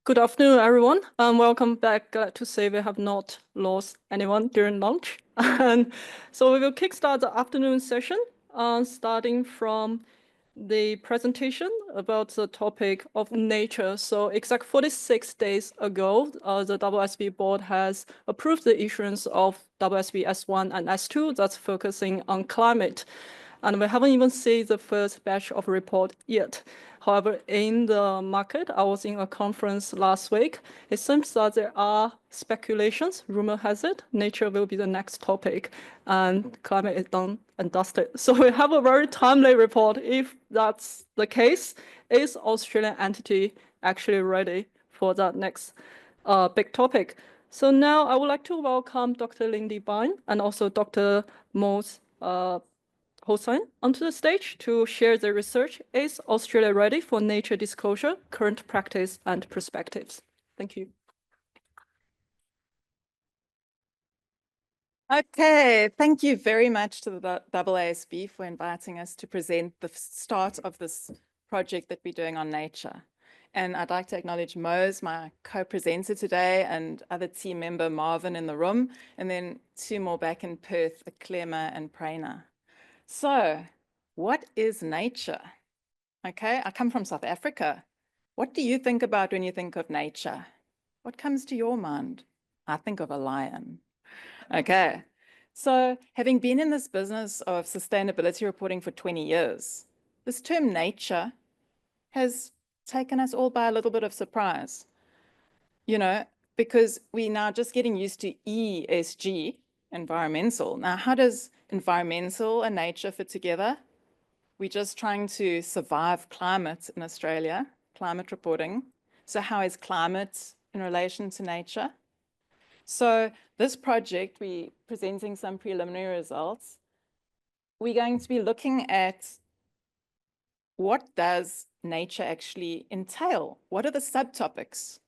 Good afternoon, everyone, and welcome back. Glad to say we have not lost anyone during lunch. And so we will kickstart the afternoon session, starting from the presentation about the topic of nature. So exact 46 days ago, the AASB board has approved the issuance of AASB S1 and S2 that's focusing on climate. And we haven't even seen the first batch of report yet. However, in the market, I was in a conference last week. It seems that there are speculations, rumor has it, nature will be the next topic and climate is done and dusted. So we have a very timely report. If that's the case, is Australian entity actually ready for that next big topic? So now I would like to welcome Dr. Lindy Bine and also Dr. Mose Hossain onto the stage to share their research. Is Australia ready for nature disclosure, current practice and perspectives? Thank you. Okay, thank you very much to the AASB for inviting us to present the start of this project that we're doing on nature. And I'd like to acknowledge Mose, my co-presenter today, and other team member Marvin in the room, and then two more back in Perth, Clema and Prana. So, what is nature? Okay, I come from South Africa. What do you think about when you think of nature? What comes to your mind? I think of a lion. Okay, so having been in this business of sustainability reporting for 20 years, this term nature has taken us all by a little bit of surprise, because we're now just getting used to ESG, environmental. Now, how does environmental and nature fit together? We're just trying to survive climate in Australia, climate reporting. So how is climate in relation to nature? So this project, we're presenting some preliminary results. We're going to be looking at what does nature actually entail? What are the subtopics?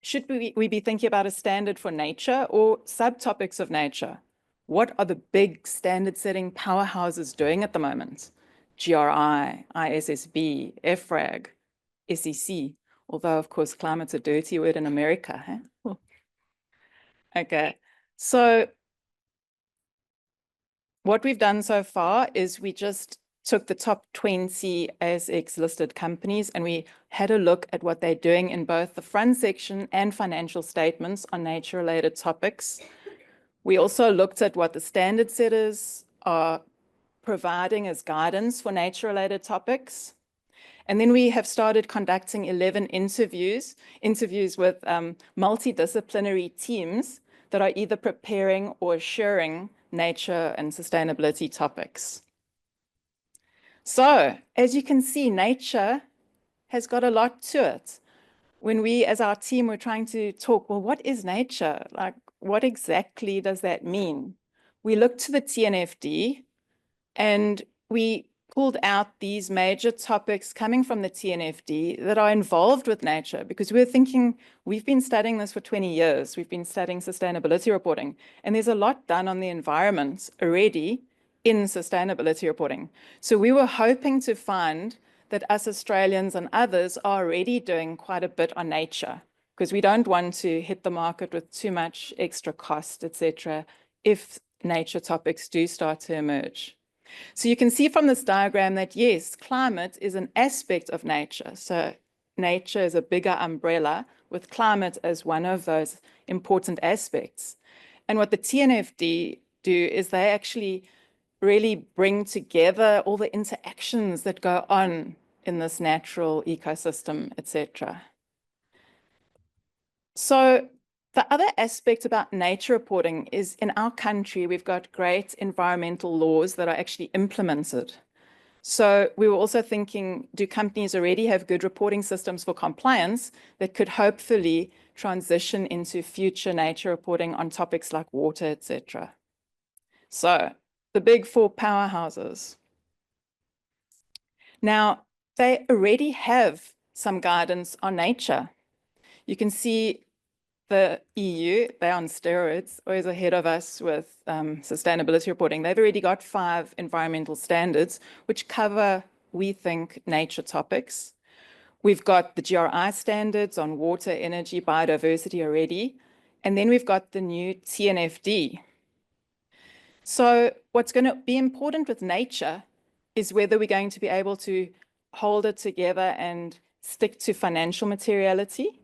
Should we be thinking about a standard for nature or subtopics of nature? What are the big standard setting powerhouses doing at the moment? GRI, ISSB, FRAG, SEC, although of course climate's a dirty word in America. Huh? Okay, so what we've done so far is we just took the top 20 ASX listed companies and we had a look at what they're doing in both the front section and financial statements on nature related topics. We also looked at what the standard setters are providing as guidance for nature related topics. And then we have started conducting 11 interviews with multidisciplinary teams that are either preparing or sharing nature and sustainability topics. So, as you can see, nature has got a lot to it. When we, as our team, were trying to talk, well, what is nature? Like, what exactly does that mean? We looked to the TNFD and we pulled out these major topics coming from the TNFD that are involved with nature, because we're thinking, we've been studying this for 20 years. We've been studying sustainability reporting, and there's a lot done on the environment already in sustainability reporting. So we were hoping to find that us Australians and others are already doing quite a bit on nature, because we don't want to hit the market with too much extra cost, etc., if nature topics do start to emerge. So you can see from this diagram that, yes, climate is an aspect of nature. So nature is a bigger umbrella with climate as one of those important aspects. And what the TNFD do is they actually really bring together all the interactions that go on in this natural ecosystem, etc. So the other aspect about nature reporting is in our country, we've got great environmental laws that are actually implemented. So we were also thinking, do companies already have good reporting systems for compliance that could hopefully transition into future nature reporting on topics like water, etc. So the big four powerhouses. Now, they already have some guidance on nature. You can see the EU, they're on steroids, always ahead of us with sustainability reporting. They've already got 5 environmental standards, which cover, we think, nature topics. We've got the GRI standards on water, energy, biodiversity already. And then we've got the new TNFD. So what's going to be important with nature is whether we're going to be able to hold it together and stick to financial materiality.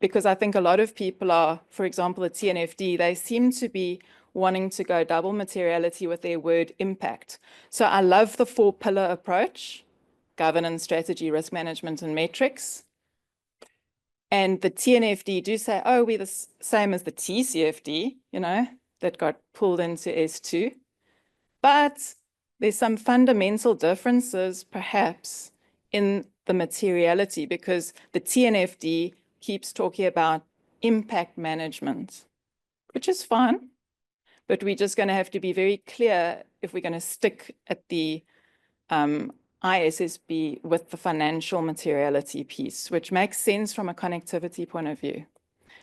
Because I think a lot of people are, for example, the TNFD, they seem to be wanting to go double materiality with their word impact. So I love the 4-pillar approach: governance, strategy, risk management, and metrics. And the TNFD do say, oh, we're the same as the TCFD, you know, that got pulled into S2. But there's some fundamental differences, perhaps, in the materiality, because the TNFD keeps talking about impact management, which is fine. But we're just going to have to be very clear if we're going to stick at the AASB with the financial materiality piece, which makes sense from a connectivity point of view.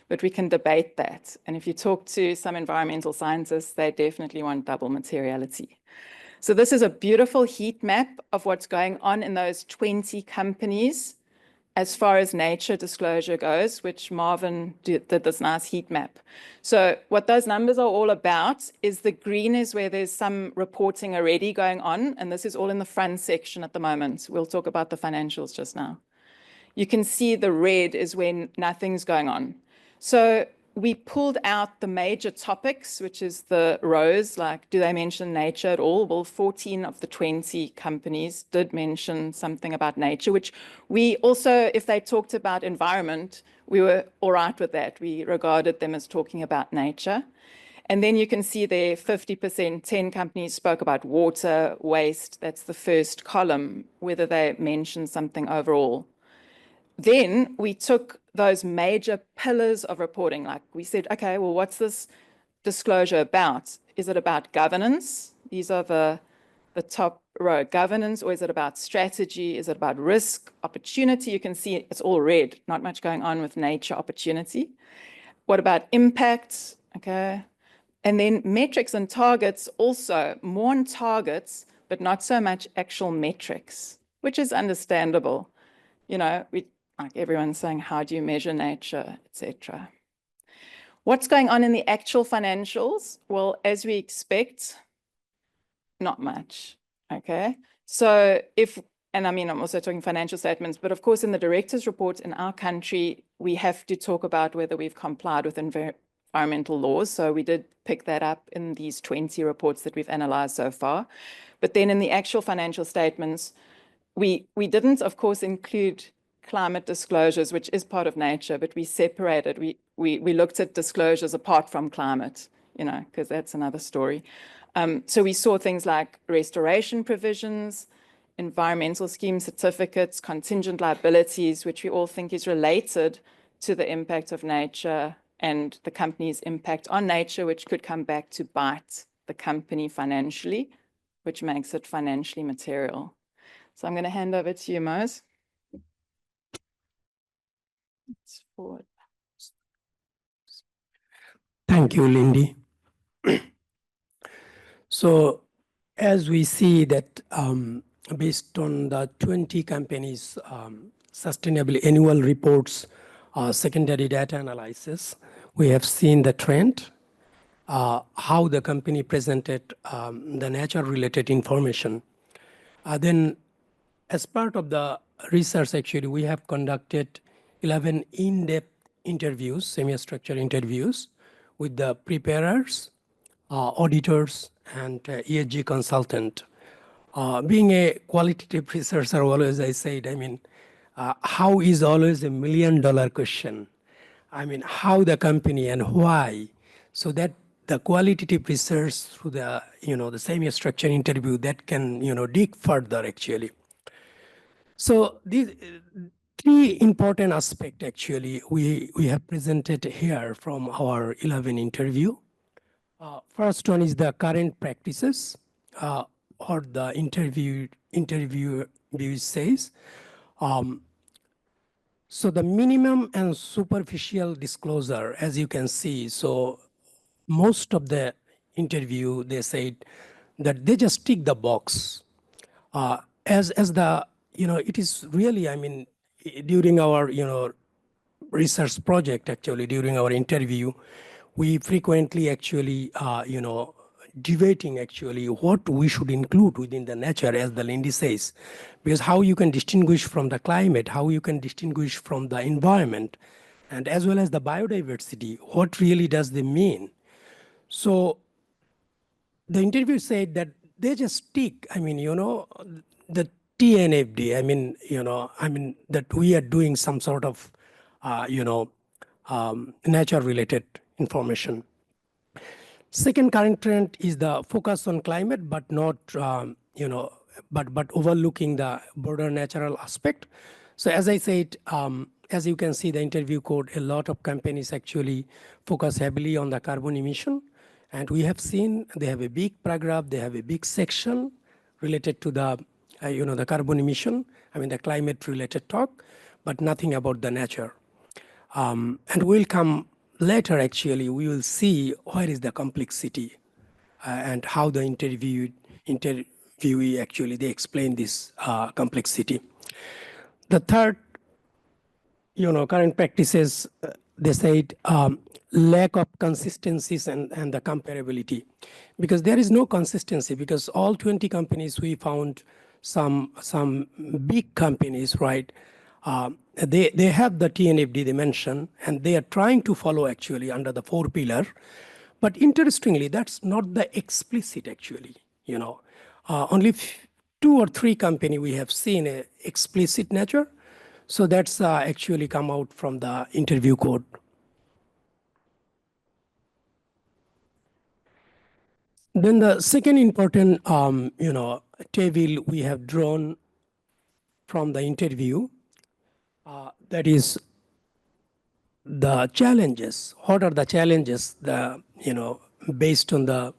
But we can debate that. And if you talk to some environmental scientists, they definitely want double materiality. So this is a beautiful heat map of what's going on in those 20 companies as far as nature disclosure goes, which Marvin did this nice heat map. So what those numbers are all about is the green is where there's some reporting already going on, and this is all in the front section at the moment. We'll talk about the financials just now. You can see the red is when nothing's going on. So we pulled out the major topics, which is the rows, like, do they mention nature at all? Well, 14 of the 20 companies did mention something about nature, which we also, if they talked about environment, we were all right with that. We regarded them as talking about nature. And then you can see there 50%, 10 companies spoke about water, waste. That's the first column, whether they mentioned something overall. Then we took those major pillars of reporting, like we said, okay, well, what's this disclosure about? Is it about governance? These are the top row, governance, or is it about strategy? Is it about risk, opportunity? You can see it's all red, not much going on with nature, opportunity. What about impact? Okay. And then metrics and targets, also more on targets, but not so much actual metrics, which is understandable. You know, like everyone's saying, how do you measure nature, etc. What's going on in the actual financials? Well, as we expect, not much, okay? So and I mean, I'm also talking financial statements, but of course, in the director's report in our country, we have to talk about whether we've complied with environmental laws. So we did pick that up in these 20 reports that we've analyzed so far. But then in the actual financial statements, we didn't, of course, include climate disclosures, which is part of nature, but we separated. We looked at disclosures apart from climate, you know, because that's another story. So we saw things like restoration provisions, environmental scheme certificates, contingent liabilities, which we all think is related to the impact of nature and the company's impact on nature, which could come back to bite the company financially, which makes it financially material. So I'm going to hand over to you, Mose. Forward. Thank you, Lindy. So as we see that based on the 20 companies' sustainable annual reports, secondary data analysis, we have seen the trend, how the company presented the nature-related information. Then as part of the research, actually, we have conducted 11 in-depth interviews, semi-structured interviews with the preparers, auditors, and ESG consultant. Being a qualitative researcher, always I said, I mean, how is always $1 million question. I mean, how the company and why, so that the qualitative research through the, the semi-structured interview that can, dig further actually. So these three important aspects actually we have presented here from our 11 interview. First one is the current practices, or the interview says. So the minimum and superficial disclosure, as you can see, so most of the interview, they said that they just tick the box. As the it is really, during our, research project, actually, during our interview, we frequently actually, debating actually what we should include within the nature, as the Lindy says, because how you can distinguish from the climate, how you can distinguish from the environment, and as well as the biodiversity, what really does they mean? So the interview said that they just stick, the TNFD, that we are doing some sort of, nature-related information. Second current trend is the focus on climate, but not, but overlooking the broader natural aspect. So as I said, as you can see the interview code, a lot of companies actually focus heavily on the carbon emission. And we have seen they have a big paragraph, they have a big section related to the, the carbon emission, the climate related talk, but nothing about the nature. And we'll come later, actually, we will see where is the complexity and how the interviewee actually, they explain this complexity. The third, current practices, they said lack of consistencies and the comparability, because there is no consistency, because all 20 companies we found some big companies, right? They have the TNFD they mentioned, and they are trying to follow actually under the 4 pillar. But interestingly, that's not the explicit actually, only 2 or 3 company we have seen a explicit nature. So that's actually come out from the interview code. Then the second important, table we have drawn from the interview, that is the challenges. What are the challenges, based on the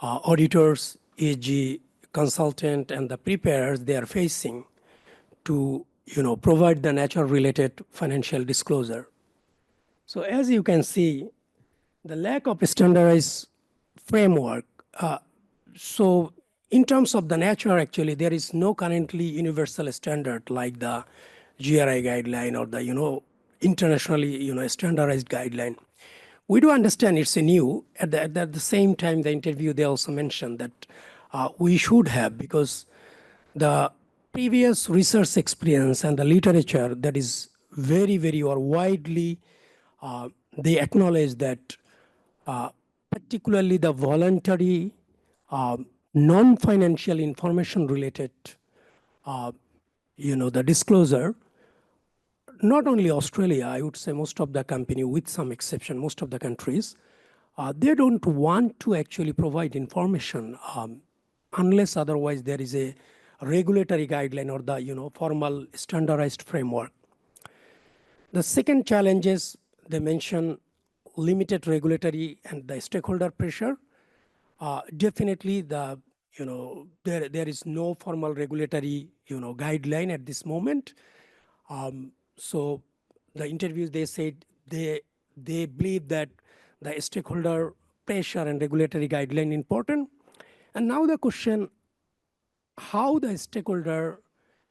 auditors, ESG consultant, and the preparers they are facing to, provide the nature-related financial disclosure. So as you can see, the lack of standardized framework. So in terms of the nature, actually, there is no currently universal standard like the GRI guideline or the, internationally, standardized guideline. We do understand it's a new. At the same time, the interview, they also mentioned that we should have, because the previous research experience and the literature that is very, very or widely, they acknowledge that particularly the voluntary non-financial information related, the disclosure, not only Australia, I would say most of the company, with some exception, most of the countries, they don't want to actually provide information unless otherwise there is a regulatory guideline or the formal standardized framework. The second challenge is they mention limited regulatory and the stakeholder pressure. Definitely the there is no formal regulatory guideline at this moment. So the interviews, they said they believe that the stakeholder pressure and regulatory guideline important. And now the question, how the stakeholder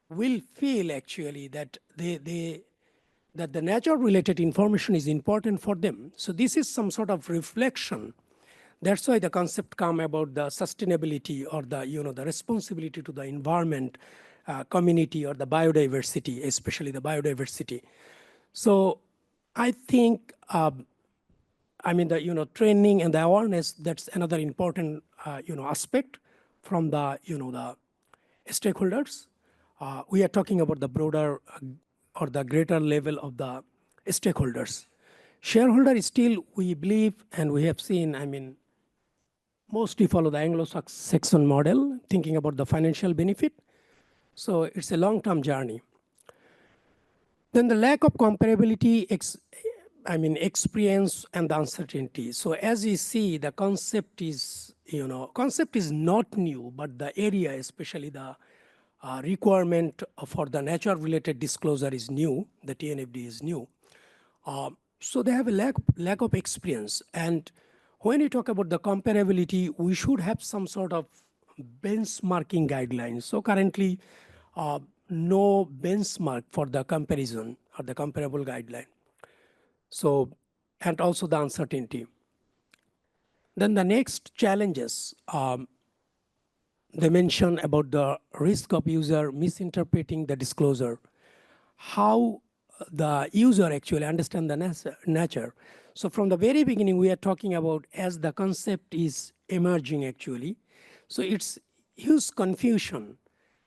will feel actually that that the nature related information is important for them. So this is some sort of reflection. That's why the concept come about the sustainability or the the responsibility to the environment, community, or the biodiversity, especially the biodiversity. So I think the training and the awareness, that's another important aspect from the the stakeholders. We are talking about the broader or the greater level of the stakeholders. Shareholder is still, we believe, and we have seen, mostly follow the Anglo-Saxon model, thinking about the financial benefit. So it's a long-term journey. Then the lack of comparability, experience and the uncertainty. So as you see, the concept is, concept is not new, but the area, especially the requirement for the nature-related disclosure is new. The TNFD is new. So they have a lack of experience. And when you talk about the comparability, we should have some sort of benchmarking guidelines. So currently, no benchmark for the comparison or the comparable guideline. So, and also the uncertainty. Then the next challenges, they mention about the risk of user misinterpreting the disclosure, how the user actually understand the nature. So from the very beginning, we are talking about as the concept is emerging actually. So it's huge confusion.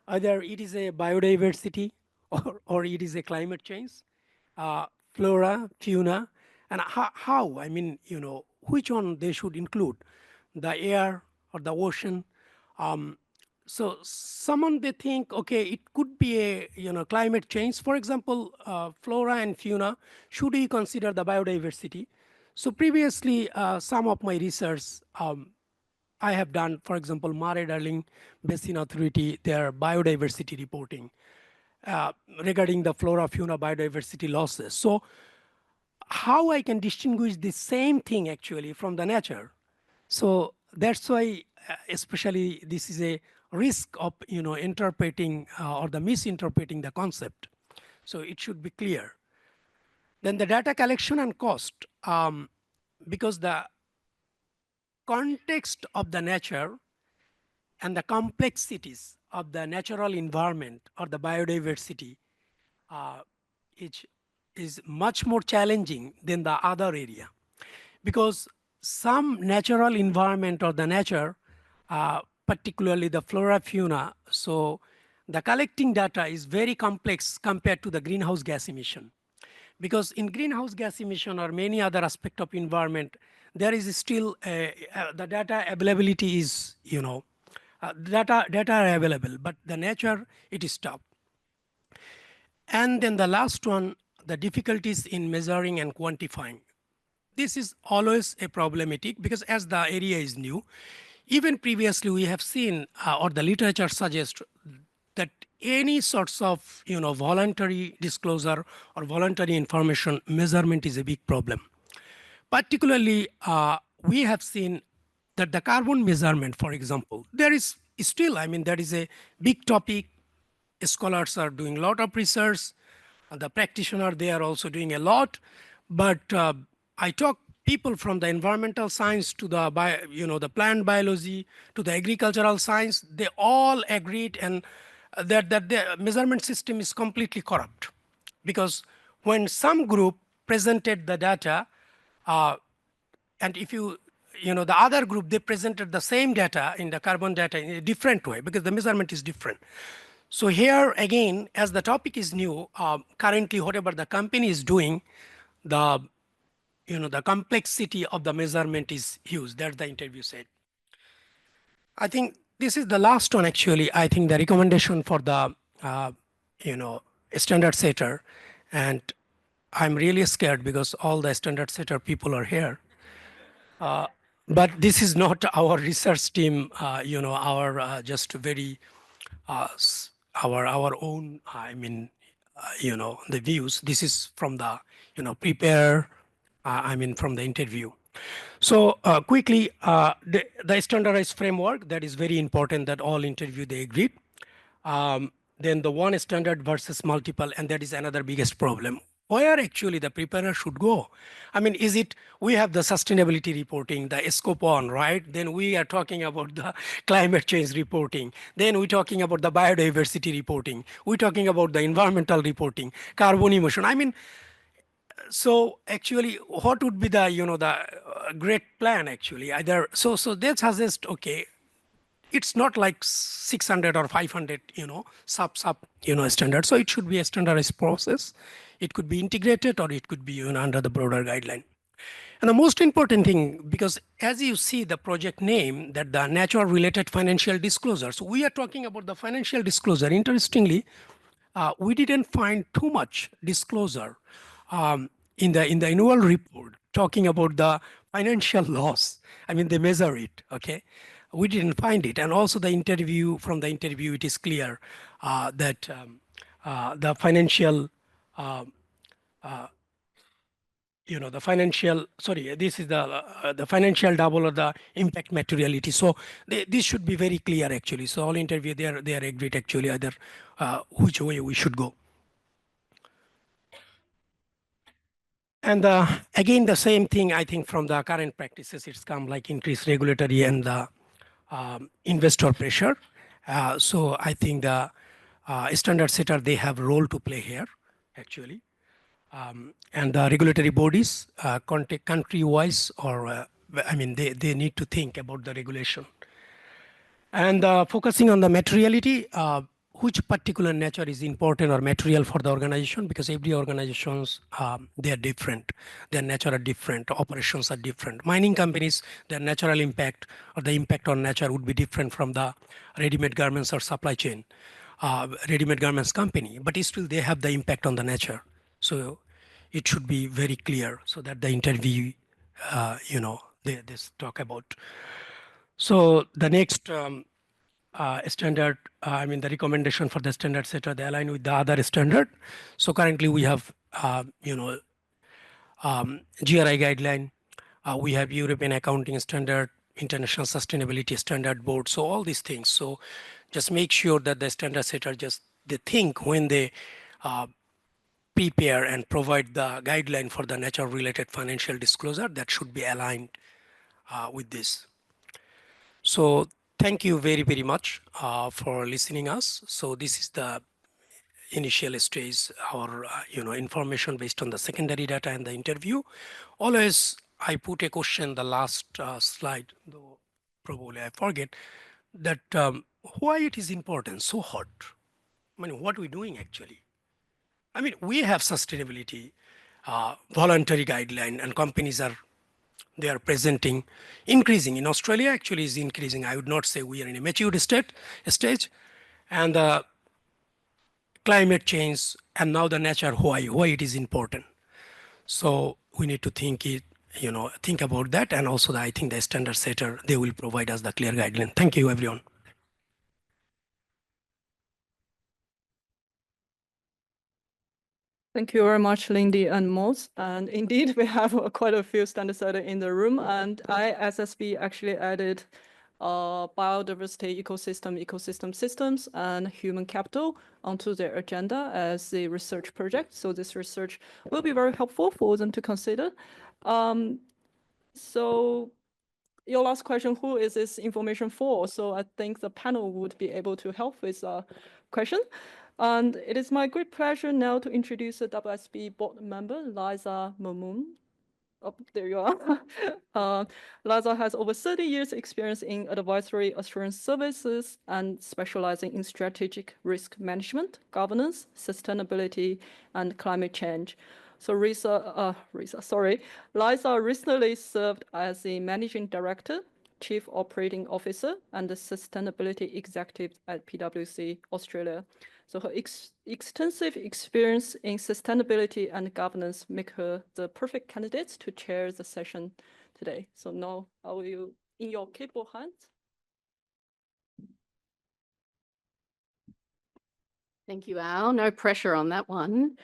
Either it is a biodiversity or it is a climate change, flora, fauna, and how, I mean, which one they should include, the air or the ocean. So someone they think, okay, it could be a climate change. For example, flora and fauna, should we consider the biodiversity? So previously, some of my research I have done, for example, Murray-Darling Basin Authority, their biodiversity reporting regarding the flora fauna biodiversity losses. So how I can distinguish the same thing actually from the nature? So that's why, especially this is a risk of interpreting or the misinterpreting the concept. So it should be clear. Then the data collection and cost, because the context of the nature and the complexities of the natural environment or the biodiversity uh, is much more challenging than the other area, because some natural environment or the nature, particularly the flora fauna, so the collecting data is very complex compared to the greenhouse gas emission. Because in greenhouse gas emission or many other aspect of environment, there is still the data availability is, data are available, but the nature, it is tough. And then the last one, the difficulties in measuring and quantifying. This is always a problematic because as the area is new, even previously we have seen or the literature suggests that any sorts of voluntary disclosure or voluntary information measurement is a big problem. Particularly, we have seen that the carbon measurement, for example, there is still, I mean, that is a big topic. Scholars are doing a lot of research. The practitioner, they are also doing a lot. But I talk people from the environmental science to the the plant biology to the agricultural science. They all agreed and that the measurement system is completely corrupt, because when some group presented the data, and if the other group, they presented the same data in the carbon data in a different way because the measurement is different. So here again, as the topic is new, currently whatever the company is doing, the the complexity of the measurement is huge. That's the interview said. I think this is the last one actually. I think the recommendation for the standard setter, and I'm really scared because all the standard setter people are here. But this is not our research team, our just very our own, I mean, the views. This is from the prepare, I mean, from the interview. So quickly, the standardized framework, that is very important that all interview they agreed. Then the one standard versus multiple, and that is another biggest problem. Where actually the preparer should go? I mean, is it, we have the sustainability reporting, the scope one, right? Then we are talking about the climate change reporting. Then we're talking about the biodiversity reporting. We're talking about the environmental reporting, carbon emission. I mean, so actually, what would be the, the great plan actually? Either, so that suggests, okay, it's not like 600 or 500, sub standard. So it should be a standardized process. It could be integrated or it could be under the broader guideline. And the most important thing, because as you see the project name, that the natural related financial disclosure. So we are talking about the financial disclosure. Interestingly, we didn't find too much disclosure in the annual report talking about the financial loss. I mean, they measure it, okay? We didn't find it. And also the interview, from the interview, it is clear that the financial the financial, sorry, this is the financial double or the impact materiality. So this should be very clear actually. So all interview they are agreed actually either which way we should go. And again, the same thing, I think from the current practices, it's come like increased regulatory and the investor pressure. So I think the standard setter, they have a role to play here, actually. And the regulatory bodies, country-wise, or I mean, they need to think about the regulation. And focusing on the materiality, which particular nature is important or material for the organization, because every organizations, they are different. Their nature are different, operations are different. Mining companies, their natural impact or the impact on nature would be different from the ready-made garments or supply chain, ready-made garments company, but still they have the impact on the nature. So it should be very clear so that the interview, they talk about. So the next standard, I mean the recommendation for the standard setter, they align with the other standard. So currently we have, GRI guideline, we have European Accounting Standard, International Sustainability Standard Board, so all these things. So just make sure that the standard setter they think when they prepare and provide the guideline for the nature-related financial disclosure, that should be aligned with this. So thank you very, very much for listening us. So this is the initial stage, our information based on the secondary data and the interview. Always I put a question the last slide, though probably I forget, that why it is important, so hot? I mean, what are we doing actually? I mean, we have sustainability, voluntary guideline, and companies they are presenting, increasing. In Australia, actually is increasing. I would not say we are in a mature stage. And climate change, and now the nature, why it is important. So we need to think about that. And also I think the standard setter, they will provide us the clear guideline. Thank you, everyone. Thank you very much, Lindy and Moz. And indeed, we have quite a few standard setters in the room. And AASB actually added biodiversity, ecosystem systems, and human capital onto their agenda as a research project. So this research will be very helpful for them to consider. So your last question, who is this information for? So I think the panel would be able to help with a question. And it is my great pleasure now to introduce the AASB board member, Liza Mamoon. Oh, there you are. Liza has over 30 years experience in advisory assurance services and specializing in strategic risk management, governance, sustainability, and climate change. So Liza recently served as the Managing Director, Chief Operating Officer, and the Sustainability Executive at PwC Australia. So her extensive experience in sustainability and governance make her the perfect candidate to chair the session today. So now, are you in your capable hands? Thank you, Al. No pressure on that one.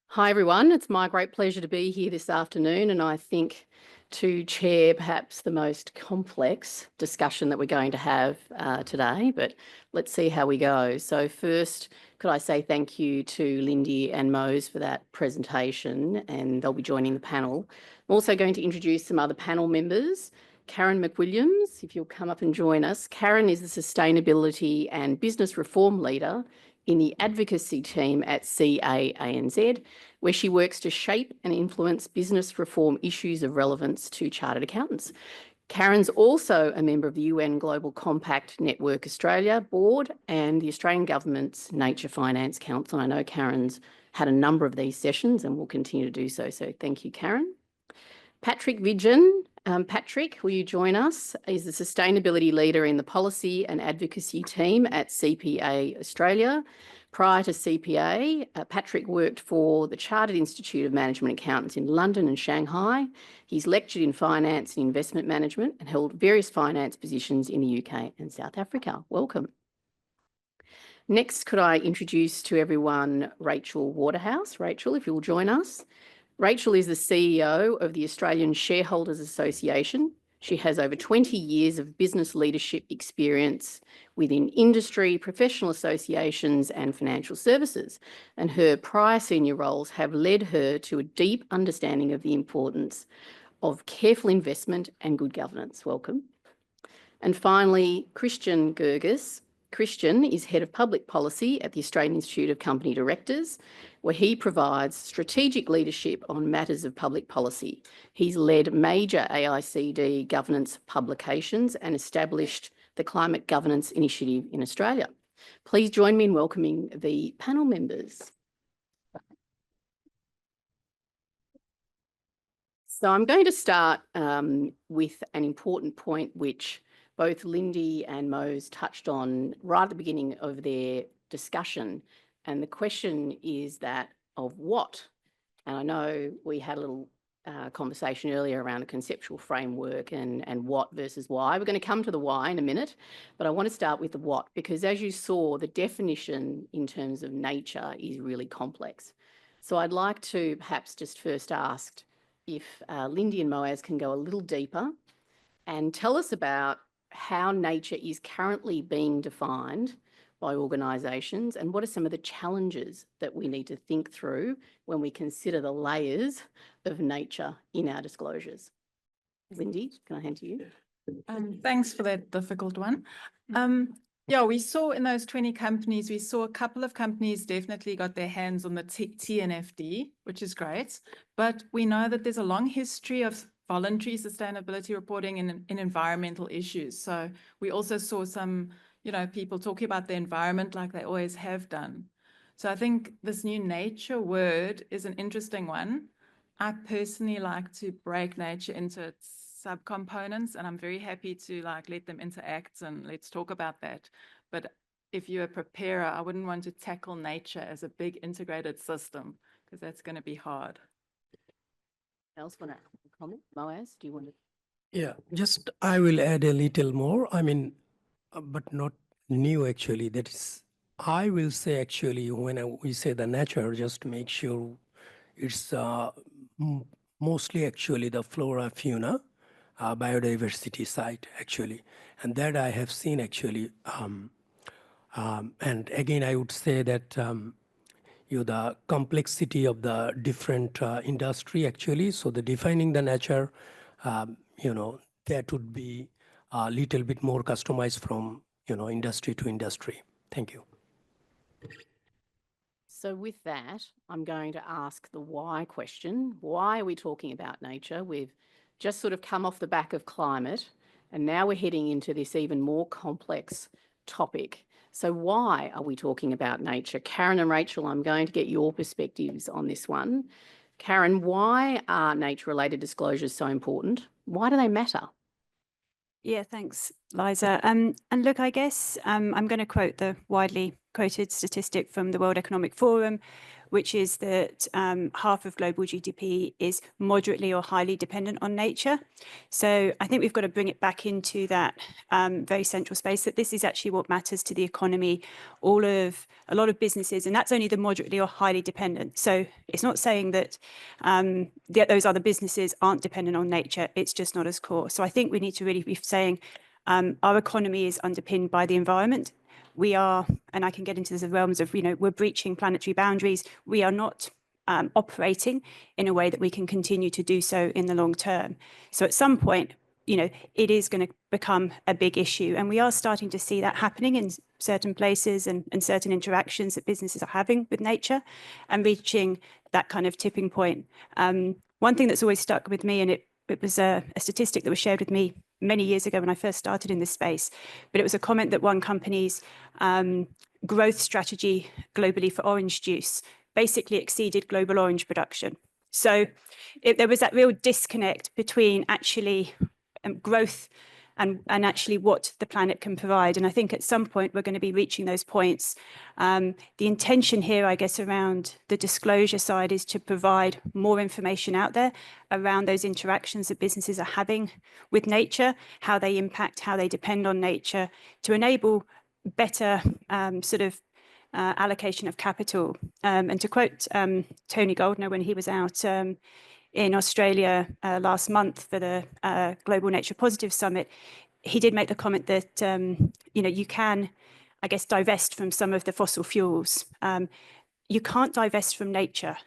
Hi, everyone. It's my great pleasure to be here this afternoon, and I think to chair perhaps the most complex discussion that we're going to have today, but let's see how we go. So first, could I say thank you to Lindy and Mose for that presentation, and they'll be joining the panel. I'm also going to introduce some other panel members. Karen McWilliams, if you'll come up and join us. Karen is the Sustainability and Business Reform Leader in the advocacy team at CAANZ, where she works to shape and influence business reform issues of relevance to chartered accountants. Karen's also a member of the UN Global Compact Network Australia board and the Australian Government's Nature Finance Council. I know Karen's had a number of these sessions and will continue to do so. So thank you, Karen. Patrick Vidgen. Patrick, will you join us? He's the Sustainability Leader in the Policy and Advocacy team at CPA Australia. Prior to CPA, Patrick worked for the Chartered Institute of Management Accountants in London and Shanghai. He's lectured in finance and investment management and held various finance positions in the UK and South Africa. Welcome. Next, could I introduce to everyone Rachel Waterhouse. Rachel, if you'll join us. Rachel is the CEO of the Australian Shareholders Association. She has over 20 years of business leadership experience within industry, professional associations and financial services, and her prior senior roles have led her to a deep understanding of the importance of careful investment and good governance. Welcome. And finally, Christian Gerges. Christian is Head of Public Policy at the Australian Institute of Company Directors, where he provides strategic leadership on matters of public policy. He's led major AASB governance publications and established the Climate Governance Initiative in Australia. Please join me in welcoming the panel members. So I'm going to start with an important point which both Lindy and Mose touched on right at the beginning of their discussion. And the question is that of what? And I know we had a little conversation earlier around a conceptual framework and what versus why. We're going to come to the why in a minute, but I want to start with the what, because as you saw, the definition in terms of nature is really complex. So I'd like to perhaps just first ask if Lindy and Moaz can go a little deeper and tell us about how nature is currently being defined by organisations and what are some of the challenges that we need to think through when we consider the layers of nature in our disclosures. Lindy, can I hand to you? Thanks for that difficult one. Yeah, we saw in those 20 companies, we saw a couple of companies definitely got their hands on the TNFD, which is great. But we know that there's a long history of voluntary sustainability reporting in environmental issues. So we also saw some, people talking about the environment like they always have done. So I think this new nature word is an interesting one. I personally like to break nature into its subcomponents, and I'm very happy to let them interact and let's talk about that. But if you're a preparer, I wouldn't want to tackle nature as a big integrated system because that's going to be hard. Else want to comment? Moaz, do you want to? Yeah, just I will add a little more. I mean, but not new actually. That is, I will say actually when we say the nature, just to make sure it's mostly actually the flora, fauna, biodiversity side actually, and that I have seen actually. And again, I would say that the complexity of the different industry actually. So the defining the nature, that would be a little bit more customized from industry to industry. Thank you. So with that, I'm going to ask the why question. Why are we talking about nature? We've just sort of come off the back of climate, and now we're heading into this even more complex topic. So why are we talking about nature? Karen and Rachel, I'm going to get your perspectives on this one. Karen, why are nature-related disclosures so important? Why do they matter? Yeah, thanks, Liza. And look, I guess I'm going to quote the widely quoted statistic from the World Economic Forum, which is that half of global GDP is moderately or highly dependent on nature. So I think we've got to bring it back into that very central space, that this is actually what matters to the economy, a lot of businesses, and that's only the moderately or highly dependent. So it's not saying that those other businesses aren't dependent on nature, it's just not as core. So I think we need to really be saying our economy is underpinned by the environment. We are, and I can get into the realms of, we're breaching planetary boundaries. We are not operating in a way that we can continue to do so in the long term. So at some point, it is going to become a big issue. And we are starting to see that happening in certain places and certain interactions that businesses are having with nature and reaching that kind of tipping point. One thing that's always stuck with me, and it was a statistic that was shared with me many years ago when I first started in this space, but it was a comment that one company's growth strategy globally for orange juice basically exceeded global orange production. So there was that real disconnect between actually growth and actually what the planet can provide. And I think at some point we're going to be reaching those points. The intention here, I guess, around the disclosure side is to provide more information out there around those interactions that businesses are having with nature, how they impact, how they depend on nature, to enable better sort of allocation of capital. And to quote Tony Goldner when he was out in Australia last month for the Global Nature Positive Summit, he did make the comment that you can, I guess, divest from some of the fossil fuels. You can't divest from nature.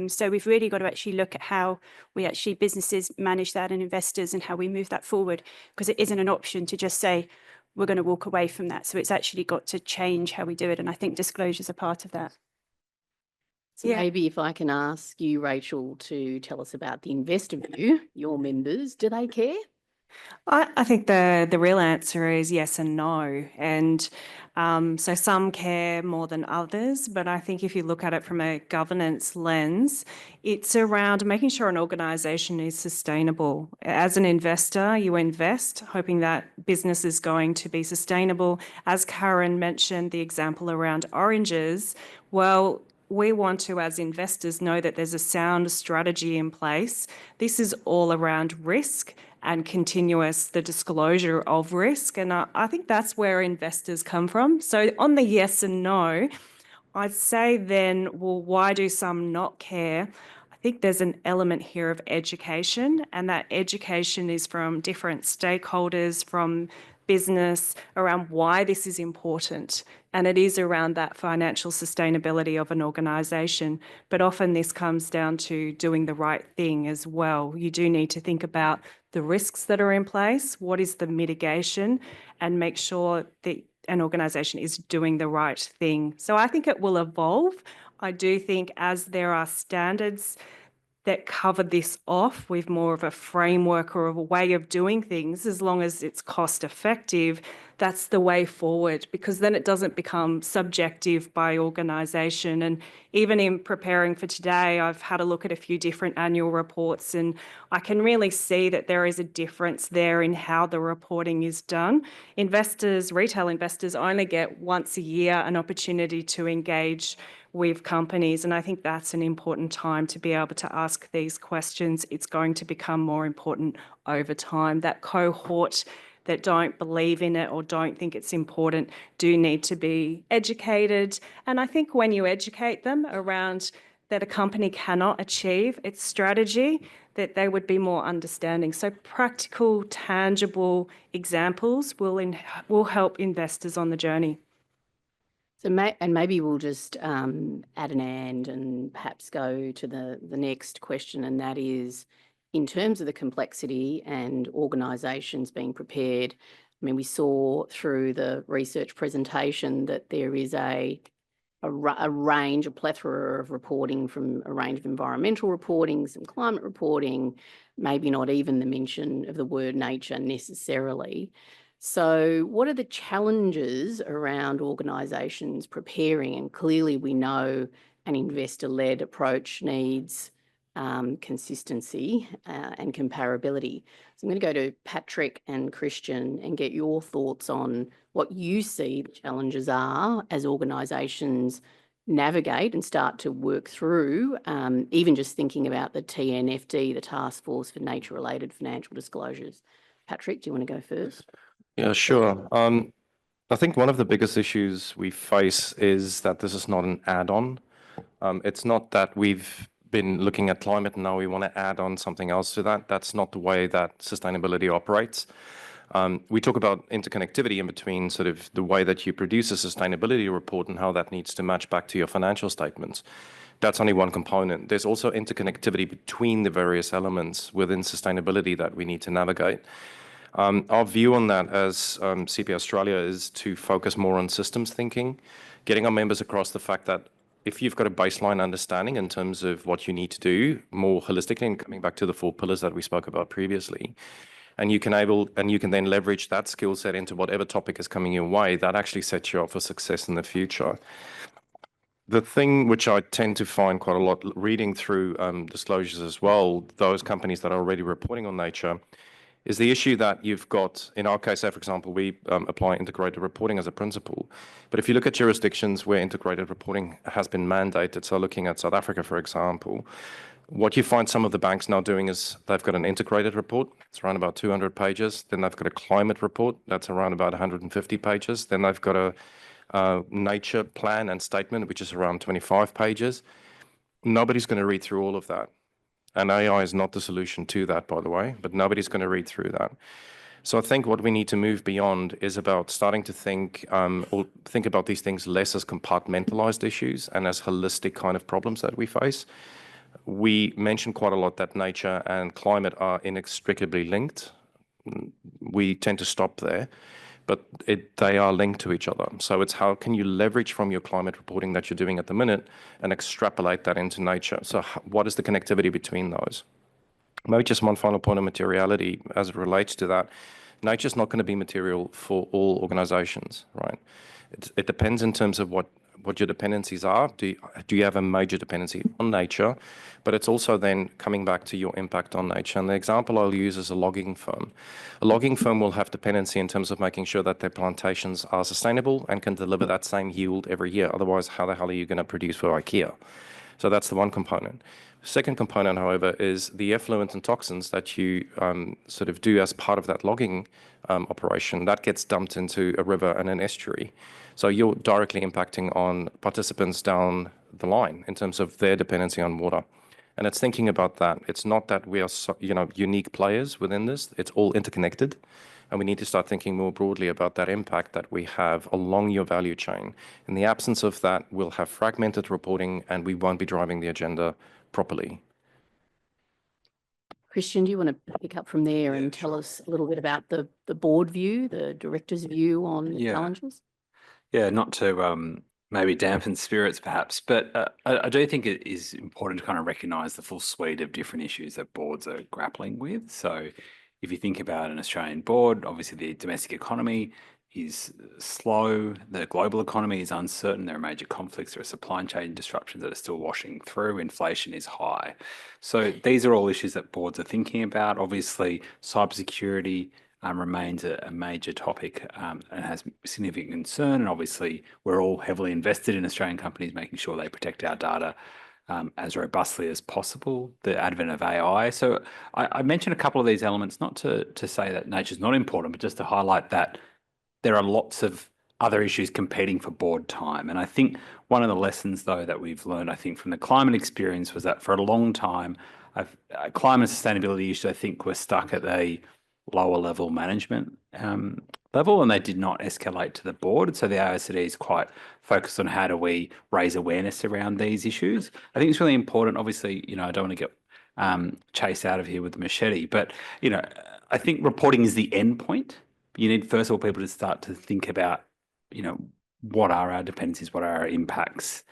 So we've really got to actually look at how businesses manage that and investors and how we move that forward, because it isn't an option to just say we're going to walk away from that. So it's actually got to change how we do it. And I think disclosure is a part of that. So maybe if I can ask you, Rachel, to tell us about the investor view, your members, do they care? I think the real answer is yes and no. And so some care more than others, but I think if you look at it from a governance lens, it's around making sure an organisation is sustainable. As an investor, you invest hoping that business is going to be sustainable. As Karen mentioned, the example around oranges, well, we want to, as investors, know that there's a sound strategy in place. This is all around risk and the disclosure of risk. And I think that's where investors come from. So on the yes and no, I'd say then, well, why do some not care? I think there's an element here of education, and that education is from different stakeholders, from business, around why this is important. And it is around that financial sustainability of an organisation. But often this comes down to doing the right thing as well. You do need to think about the risks that are in place, what is the mitigation, and make sure that an organisation is doing the right thing. So I think it will evolve. I do think as there are standards that cover this off with more of a framework or of a way of doing things, as long as it's cost effective, that's the way forward, because then it doesn't become subjective by organisation. And even in preparing for today, I've had a look at a few different annual reports, and I can really see that there is a difference there in how the reporting is done. Investors, retail investors, only get once a year an opportunity to engage with companies. And I think that's an important time to be able to ask these questions. It's going to become more important over time. That cohort that don't believe in it or don't think it's important do need to be educated. And I think when you educate them around that a company cannot achieve its strategy, that they would be more understanding. So practical, tangible examples will help investors on the journey. So maybe we'll just add an and perhaps go to the next question, and that is, in terms of the complexity and organisations being prepared, I mean, we saw through the research presentation that there is a range, a plethora of reporting, from a range of environmental reporting, some climate reporting, maybe not even the mention of the word nature necessarily. So what are the challenges around organisations preparing? And clearly we know an investor-led approach needs consistency and comparability. So I'm going to go to Patrick and Christian and get your thoughts on what you see the challenges are as organisations navigate and start to work through, even just thinking about the TNFD, the Task Force for Nature-Related Financial Disclosures. Patrick, do you want to go first? Yeah, sure. I think one of the biggest issues we face is that this is not an add-on. It's not that we've been looking at climate and now we want to add on something else to that. That's not the way that sustainability operates. We talk about interconnectivity in between sort of the way that you produce a sustainability report and how that needs to match back to your financial statements. That's only one component. There's also interconnectivity between the various elements within sustainability that we need to navigate. Our view on that as CP Australia is to focus more on systems thinking, getting our members across the fact that if you've got a baseline understanding in terms of what you need to do more holistically, and coming back to the 4 pillars that we spoke about previously, and you can then leverage that skill set into whatever topic is coming your way, that actually sets you up for success in the future. The thing which I tend to find quite a lot reading through disclosures as well, those companies that are already reporting on nature, is the issue that you've got, in our case, for example, we apply integrated reporting as a principle. But if you look at jurisdictions where integrated reporting has been mandated, so looking at South Africa, for example, what you find some of the banks now doing is they've got an integrated report. It's around about 200 pages. Then they've got a climate report. That's around about 150 pages. Then they've got a nature plan and statement, which is around 25 pages. Nobody's going to read through all of that. And AI is not the solution to that, by the way, but nobody's going to read through that. So I think what we need to move beyond is about starting to think or think about these things less as compartmentalized issues and as holistic kind of problems that we face. We mentioned quite a lot that nature and climate are inextricably linked. We tend to stop there, but they are linked to each other. So it's how can you leverage from your climate reporting that you're doing at the minute and extrapolate that into nature? So what is the connectivity between those? Maybe just one final point of materiality as it relates to that. Nature's not going to be material for all organizations, right? It depends in terms of what your dependencies are. Do you have a major dependency on nature? But it's also then coming back to your impact on nature. And the example I'll use is a logging firm. A logging firm will have dependency in terms of making sure that their plantations are sustainable and can deliver that same yield every year. Otherwise, how the hell are you going to produce for IKEA? So that's the one component. Second component, however, is the effluent and toxins that you sort of do as part of that logging operation. That gets dumped into a river and an estuary. So you're directly impacting on participants down the line in terms of their dependency on water. And it's thinking about that. It's not that we are, unique players within this. It's all interconnected. And we need to start thinking more broadly about that impact that we have along your value chain. In the absence of that, we'll have fragmented reporting and we won't be driving the agenda properly. Christian, do you want to pick up from there and tell us a little bit about the board view, the director's view on the challenges? Yeah, not to maybe dampen spirits perhaps, but I do think it is important to kind of recognise the full suite of different issues that boards are grappling with. So if you think about an Australian board, obviously the domestic economy is slow, the global economy is uncertain, there are major conflicts, there are supply chain disruptions that are still washing through, inflation is high. So these are all issues that boards are thinking about. Obviously, cybersecurity remains a major topic and has significant concern. And obviously, we're all heavily invested in Australian companies, making sure they protect our data as robustly as possible, the advent of AI. So I mentioned a couple of these elements, not to say that nature's not important, but just to highlight that there are lots of other issues competing for board time. And I think one of the lessons, though, that we've learned, I think, from the climate experience was that for a long time, climate sustainability issues, I think, were stuck at a lower level management level, and they did not escalate to the board. So the AASB is quite focused on how do we raise awareness around these issues. I think it's really important. Obviously, I don't want to get chased out of here with the machete, but I think reporting is the end point. You need, first of all, people to start to think about, what are our dependencies, what are our impacts.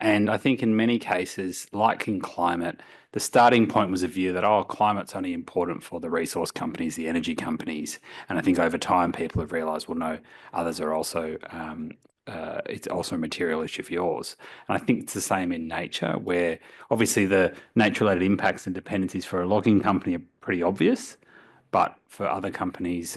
And I think in many cases, like in climate, the starting point was a view that, climate's only important for the resource companies, the energy companies. And I think over time, people have realised, well, no, others are also, it's also a material issue for yours. And I think it's the same in nature, where obviously the nature-related impacts and dependencies for a logging company are pretty obvious. But for other companies,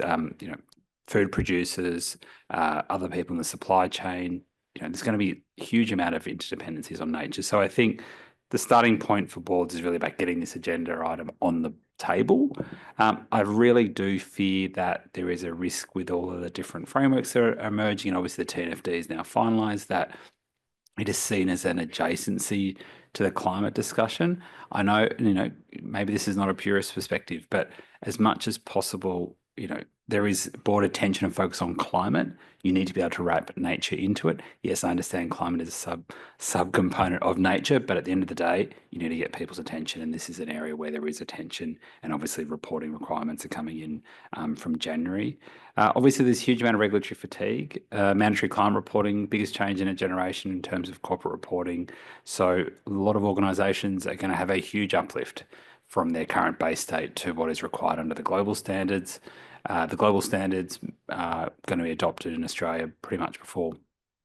food producers, other people in the supply chain, there's going to be a huge amount of interdependencies on nature. So I think the starting point for boards is really about getting this agenda item on the table. I really do fear that there is a risk with all of the different frameworks that are emerging, and obviously the TNFD is now finalised, that it is seen as an adjacency to the climate discussion. I know, maybe this is not a purist perspective, but as much as possible, there is board attention and focus on climate. You need to be able to wrap nature into it. Yes, I understand climate is a sub-component of nature, but at the end of the day, you need to get people's attention, and this is an area where there is attention, and obviously reporting requirements are coming in from January. Obviously, there's a huge amount of regulatory fatigue. Mandatory climate reporting, biggest change in a generation in terms of corporate reporting. So a lot of organisations are going to have a huge uplift from their current base state to what is required under the global standards. The global standards are going to be adopted in Australia pretty much before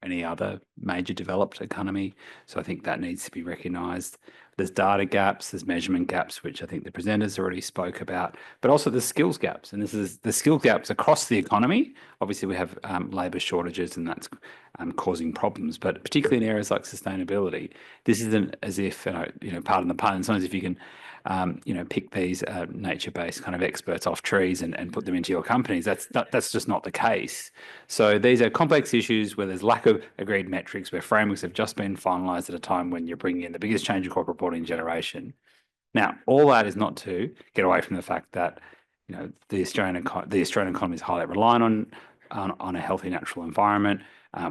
any other major developed economy. So I think that needs to be recognised. There's data gaps, there's measurement gaps, which I think the presenters already spoke about, but also the skills gaps. And this is the skill gaps across the economy. Obviously, we have labour shortages, and that's causing problems. But particularly in areas like sustainability, this isn't as if, pardon the pun, sometimes if you can, pick these nature-based kind of experts off trees and put them into your companies, that's just not the case. So these are complex issues where there's lack of agreed metrics, where frameworks have just been finalised at a time when you're bringing in the biggest change in corporate reporting generation. Now, all that is not to get away from the fact that the Australian economy is highly reliant on a healthy natural environment.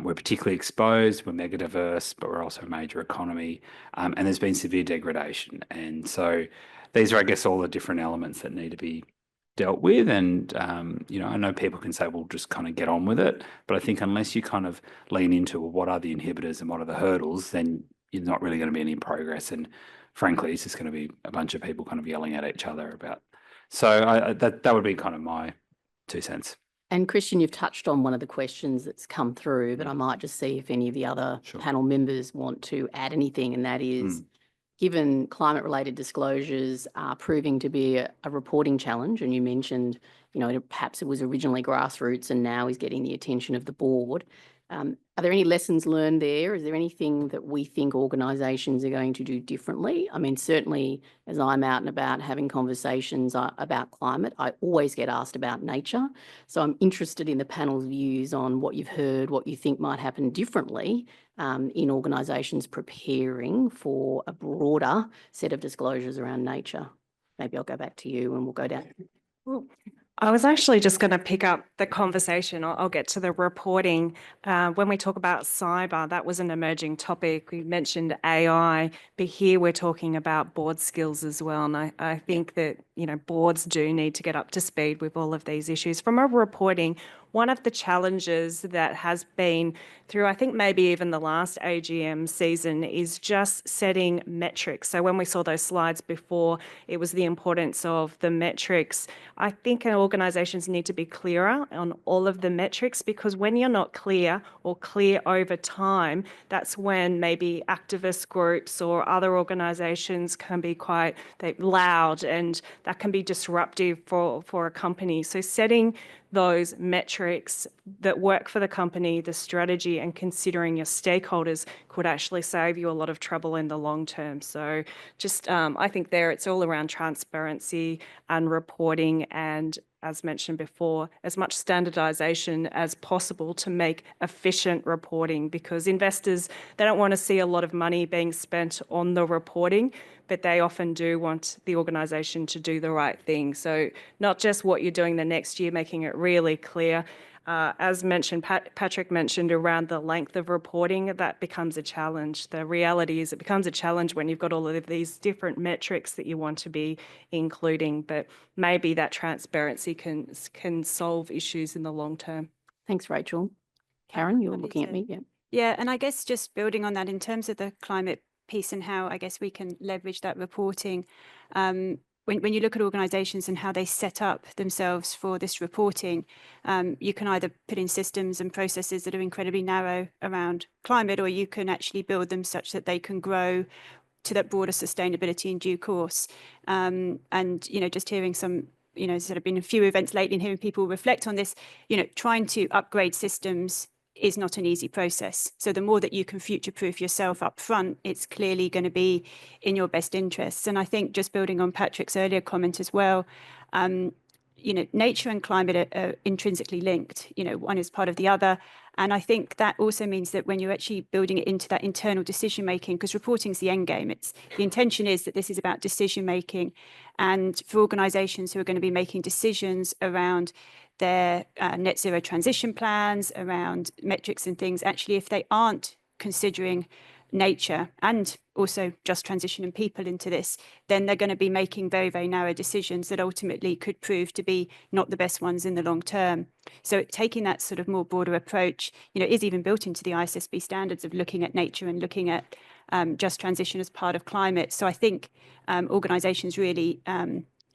We're particularly exposed, we're mega diverse, but we're also a major economy, and there's been severe degradation. And so these are, I guess, all the different elements that need to be dealt with. And, I know people can say, well, just kind of get on with it. But I think unless you kind of lean into what are the inhibitors and what are the hurdles, then you're not really going to be any progress. And frankly, it's just going to be a bunch of people kind of yelling at each other about. So that would be kind of my 2 cents. And Christian, you've touched on one of the questions that's come through, but I might just see if any of the other panel members want to add anything, and that is, given climate-related disclosures are proving to be a reporting challenge, and you mentioned, perhaps it was originally grassroots and now is getting the attention of the board. Are there any lessons learned there? Is there anything that we think organisations are going to do differently? I mean, certainly as I'm out and about having conversations about climate, I always get asked about nature. So I'm interested in the panel's views on what you've heard, what you think might happen differently in organisations preparing for a broader set of disclosures around nature. Maybe I'll go back to you and we'll go down. Well, I was actually just going to pick up the conversation. I'll get to the reporting. When we talk about cyber, that was an emerging topic. We mentioned AI, but here we're talking about board skills as well. And I think that, boards do need to get up to speed with all of these issues. From a reporting, one of the challenges that has been through, I think maybe even the last AGM season, is just setting metrics. So when we saw those slides before, it was the importance of the metrics. I think organisations need to be clearer on all of the metrics, because when you're not clear or clear over time, that's when maybe activist groups or other organisations can be quite loud, and that can be disruptive for a company. So setting those metrics that work for the company, the strategy, and considering your stakeholders could actually save you a lot of trouble in the long term. So just, I think it's all around transparency and reporting, and as mentioned before, as much standardization as possible to make efficient reporting, because investors, they don't want to see a lot of money being spent on the reporting, but they often do want the organisation to do the right thing. So not just what you're doing the next year, making it really clear. As mentioned, Patrick mentioned around the length of reporting, that becomes a challenge. The reality is it becomes a challenge when you've got all of these different metrics that you want to be including, but maybe that transparency can solve issues in the long term. Thanks, Rachel. Karen, you were looking at me. Yeah. Yeah, and I guess just building on that in terms of the climate piece and how I guess we can leverage that reporting. When you look at organisations and how they set up themselves for this reporting, you can either put in systems and processes that are incredibly narrow around climate, or you can actually build them such that they can grow to that broader sustainability in due course. And, just hearing some, sort of been a few events lately and hearing people reflect on this, trying to upgrade systems is not an easy process. So the more that you can future-proof yourself up front, it's clearly going to be in your best interests. And I think just building on Patrick's earlier comment as well, nature and climate are intrinsically linked. One is part of the other. And I think that also means that when you're actually building it into that internal decision making, because reporting is the end game, the intention is that this is about decision making. And for organisations who are going to be making decisions around their net zero transition plans, around metrics and things, actually, if they aren't considering nature and also just transition and people into this, then they're going to be making very, very narrow decisions that ultimately could prove to be not the best ones in the long term. So taking that sort of more broader approach, is even built into the AASB standards of looking at nature and looking at just transition as part of climate. So I think organisations really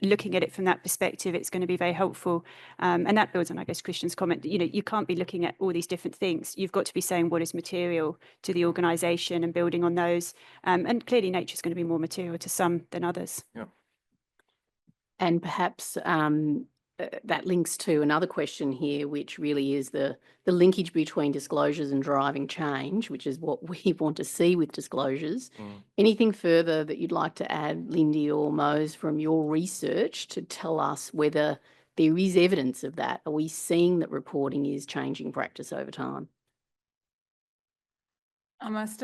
looking at it from that perspective, it's going to be very helpful. And that builds on, I guess, Christian's comment. You can't be looking at all these different things. You've got to be saying what is material to the organisation and building on those. And clearly nature is going to be more material to some than others. Yeah. And perhaps that links to another question here, which really is the linkage between disclosures and driving change, which is what we want to see with disclosures. Anything further that you'd like to add, Lindy or Mose, from your research to tell us whether there is evidence of that? Are we seeing that reporting is changing practice over time? I must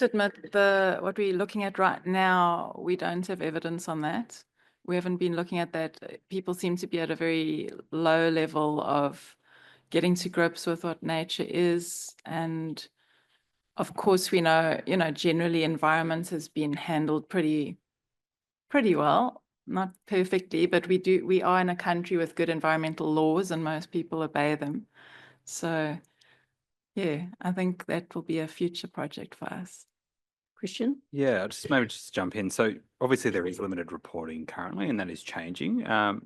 admit, what we're looking at right now, we don't have evidence on that. We haven't been looking at that. People seem to be at a very low level of getting to grips with what nature is. And of course, we know, generally environment has been handled pretty well, not perfectly, but we are in a country with good environmental laws and most people obey them. So yeah, I think that will be a future project for us. Christian? Yeah, maybe just jump in. So obviously there is limited reporting currently, and that is changing.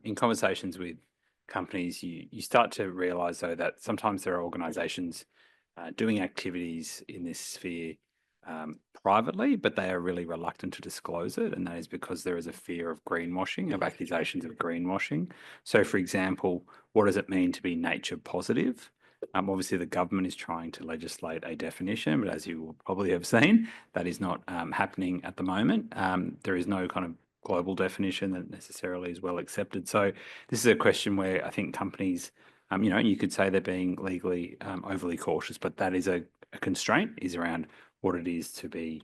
In conversations with companies, you start to realise though that sometimes there are organisations doing activities in this sphere privately, but they are really reluctant to disclose it, and that is because there is a fear of greenwashing, of accusations of greenwashing. So, for example, what does it mean to be nature positive? Obviously, the government is trying to legislate a definition, but as you will probably have seen, that is not happening at the moment. There is no kind of global definition that necessarily is well accepted. So this is a question where I think companies, you could say they're being legally overly cautious, but that is a constraint, is around what it is to be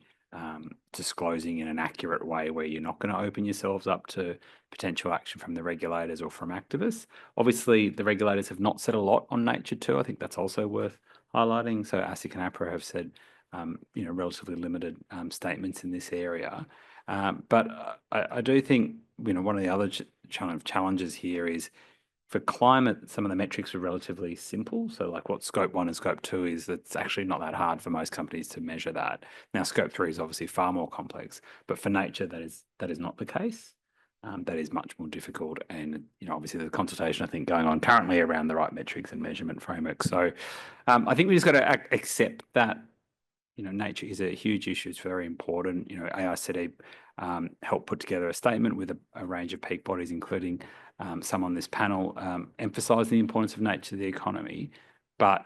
disclosing in an accurate way where you're not going to open yourselves up to potential action from the regulators or from activists. Obviously, the regulators have not said a lot on nature too. I think that's also worth highlighting. So ASIC and APRA have said, relatively limited statements in this area. But I do think, one of the other challenges here is for climate, some of the metrics are relatively simple. So like what Scope 1 and Scope 2 is, it's actually not that hard for most companies to measure that. Now, Scope 3 is obviously far more complex, but for nature, that is not the case. That is much more difficult. And, obviously there's a consultation, I think, going on currently around the right metrics and measurement framework. So I think we just got to accept that, nature is a huge issue. It's very important. AASB helped put together a statement with a range of peak bodies, including some on this panel, emphasising the importance of nature to the economy. But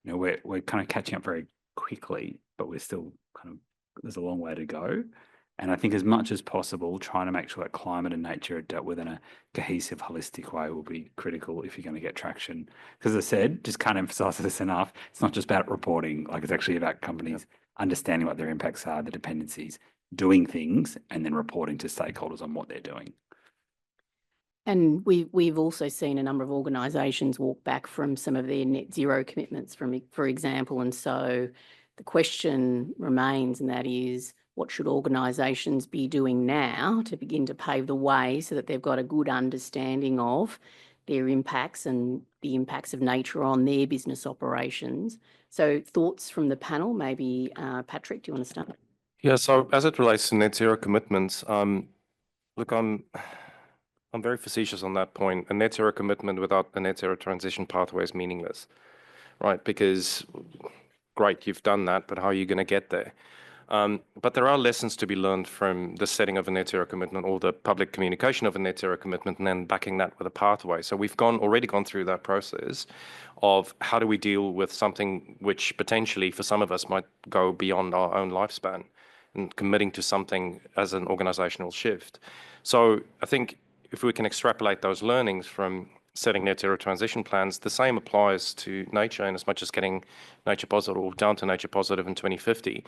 we're kind of catching up very quickly, but we're still there's a long way to go. And I think as much as possible, trying to make sure that climate and nature are dealt with in a cohesive, holistic way will be critical if you're going to get traction. Because as I said, just can't emphasise this enough, it's not just about reporting, it's actually about companies understanding what their impacts are, the dependencies, doing things, and then reporting to stakeholders on what they're doing. And we've also seen a number of organisations walk back from some of their net zero commitments, for example. And so the question remains, and that is, what should organisations be doing now to begin to pave the way so that they've got a good understanding of their impacts and the impacts of nature on their business operations? So thoughts from the panel, maybe Patrick, do you want to start? Yeah, so as it relates to net zero commitments, look, I'm very facetious on that point. A net zero commitment without a net zero transition pathway is meaningless, right? Because, great, you've done that, but how are you going to get there? But there are lessons to be learned from the setting of a net zero commitment or the public communication of a net zero commitment and then backing that with a pathway. So we've already gone through that process of how do we deal with something which potentially for some of us might go beyond our own lifespan and committing to something as an organizational shift. So I think if we can extrapolate those learnings from setting net zero transition plans, the same applies to nature in as much as getting nature positive or down to nature positive in 2050.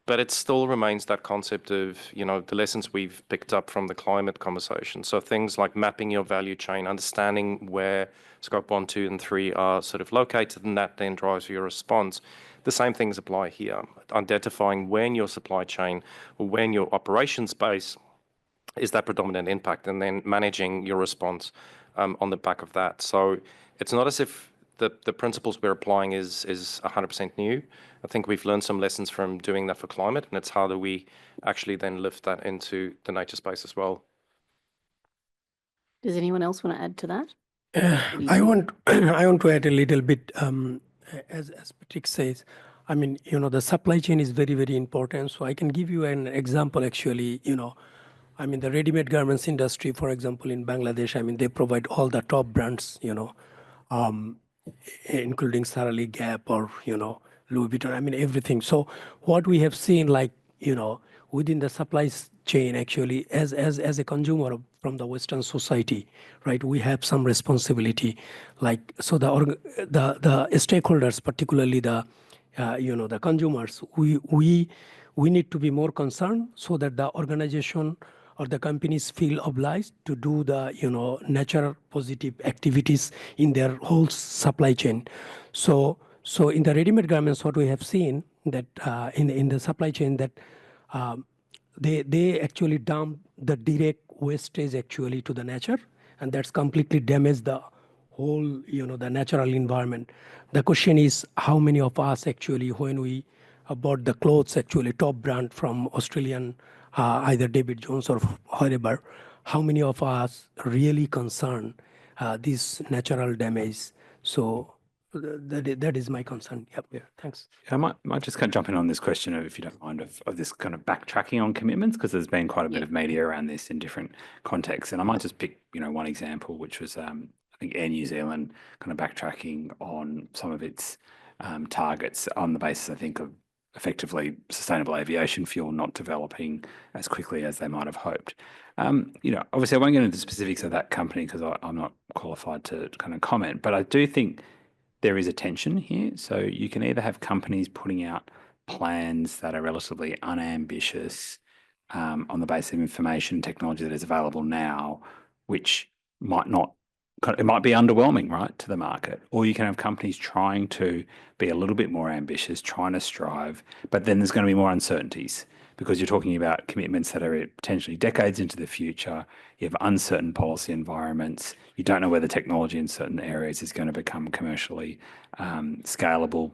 But it still remains that concept of, the lessons we've picked up from the climate conversation. So things like mapping your value chain, understanding where Scope 1, 2, and 3 are sort of located, and that then drives your response. The same things apply here. Identifying where in your supply chain or where in your operations base is that predominant impact, and then managing your response on the back of that. So it's not as if the principles we're applying is 100% new. I think we've learned some lessons from doing that for climate, and it's how do we actually then lift that into the nature space as well. Does anyone else want to add to that? I want I want to add a little bit, as Patrick says. I mean, the supply chain is very, very important. So I can give you an example. Actually, I mean, the ready-made garments industry, for example, in Bangladesh. I mean, they provide all the top brands. Including Sara Lee, Gap, or Louis Vuitton. I mean, everything. So what we have seen, like within the supply chain, actually, as a consumer from the Western society, right? We have some responsibility, like so the stakeholders, particularly the the consumers, we need to be more concerned so that the organization or the companies feel obliged to do the natural positive activities in their whole supply chain. So in the ready-made garments, what we have seen that in the supply chain that they actually dump the direct wastage actually to the nature, and that's completely damaged the whole the natural environment. The question is, how many of us actually, when we bought the clothes, actually top brand from Australian, either David Jones or whatever, how many of us really concern this natural damage? So that is my concern. Yep. Yeah. Thanks. I might just kind of jump in on this question, if you don't mind, of this kind of backtracking on commitments, because there's been quite a bit of media around this in different contexts. And I might just pick, one example, which was, I think Air New Zealand kind of backtracking on some of its targets on the basis, I think, of effectively sustainable aviation fuel not developing as quickly as they might have hoped. Obviously I won't get into the specifics of that company because I'm not qualified to kind of comment, but I do think there is a tension here. So you can either have companies putting out plans that are relatively unambitious on the basis of information technology that is available now, which might be underwhelming, right, to the market. Or you can have companies trying to be a little bit more ambitious, trying to strive, but then there's going to be more uncertainties because you're talking about commitments that are potentially decades into the future. You have uncertain policy environments. You don't know whether technology in certain areas is going to become commercially scalable.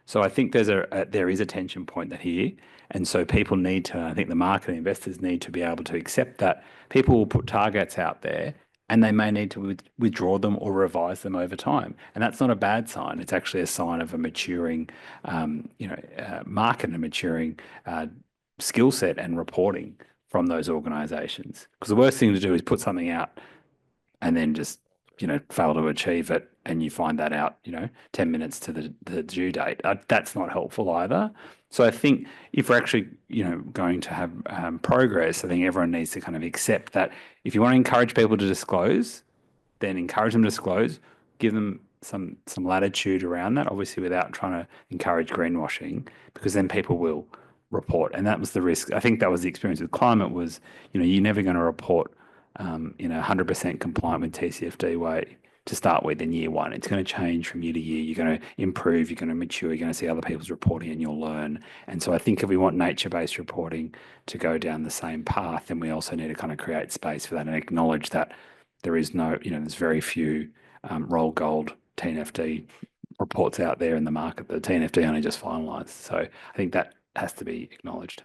So I think there is a tension point here. And so people need to, I think the market and investors need to be able to accept that people will put targets out there and they may need to withdraw them or revise them over time. And that's not a bad sign. It's actually a sign of a maturing market and a maturing skill set and reporting from those organizations. Because the worst thing to do is put something out and then just, fail to achieve it. And you find that out, 10 minutes to the due date. That's not helpful either. So I think if we're actually, going to have progress, I think everyone needs to kind of accept that if you want to encourage people to disclose, then encourage them to disclose, give them some latitude around that, obviously without trying to encourage greenwashing, because then people will report. And that was the risk. I think that was the experience with climate was, you're never going to report 100% compliant with TCFD way to start with in year one. It's going to change from year to year. You're going to improve, you're going to mature, you're going to see other people's reporting and you'll learn. And so I think if we want nature-based reporting to go down the same path, then we also need to kind of create space for that and acknowledge that there is no, there's very few roll gold TNFD reports out there in the market. The TNFD only just finalised. So I think that has to be acknowledged.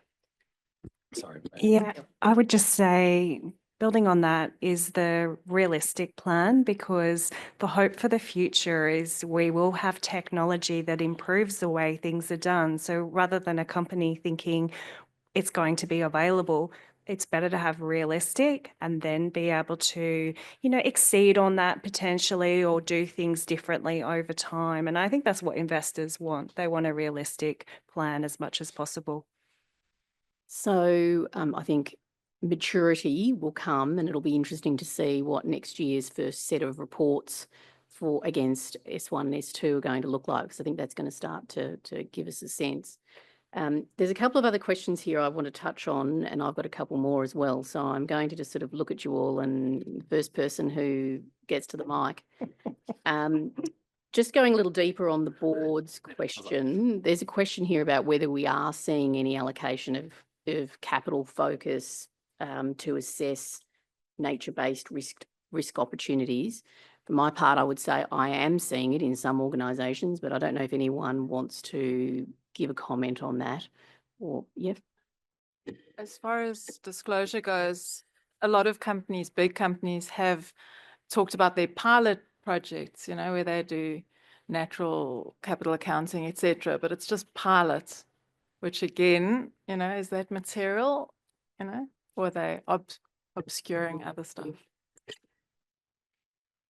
Sorry. Yeah, I would just say, building on that is the realistic plan, because the hope for the future is we will have technology that improves the way things are done. So rather than a company thinking it's going to be available, it's better to have realistic and then be able to, exceed on that potentially or do things differently over time. And I think that's what investors want. They want a realistic plan as much as possible. So I think maturity will come, and it'll be interesting to see what next year's first set of reports for against S1 and S2 are going to look like, because I think that's going to start to give us a sense. There's a couple of other questions here I want to touch on, and I've got a couple more as well. So I'm going to just sort of look at you all, and the first person who gets to the mic. Just going a little deeper on the board's question, there's a question here about whether we are seeing any allocation of capital focus to assess nature-based risk opportunities. For my part, I would say I am seeing it in some organisations, but I don't know if anyone wants to give a comment on that. Or, yeah. As far as disclosure goes, a lot of companies, big companies, have talked about their pilot projects, where they do natural capital accounting, etc. But it's just pilots, which again, is that material, or are they obscuring other stuff?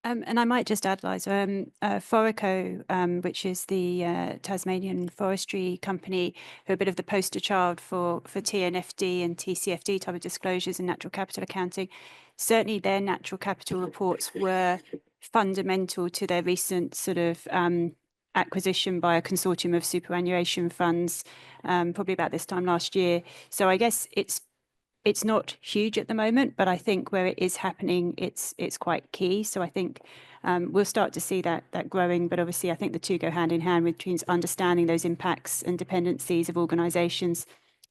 And I might just add, Liza, Foraco, which is the Tasmanian forestry company, who are a bit of the poster child for TNFD and TCFD type of disclosures in natural capital accounting. Certainly their natural capital reports were fundamental to their recent sort of acquisition by a consortium of superannuation funds, probably about this time last year. So I guess it's not huge at the moment, but I think where it is happening, it's quite key. So I think we'll start to see that growing. But obviously, I think the two go hand in hand, which means understanding those impacts and dependencies of organisations,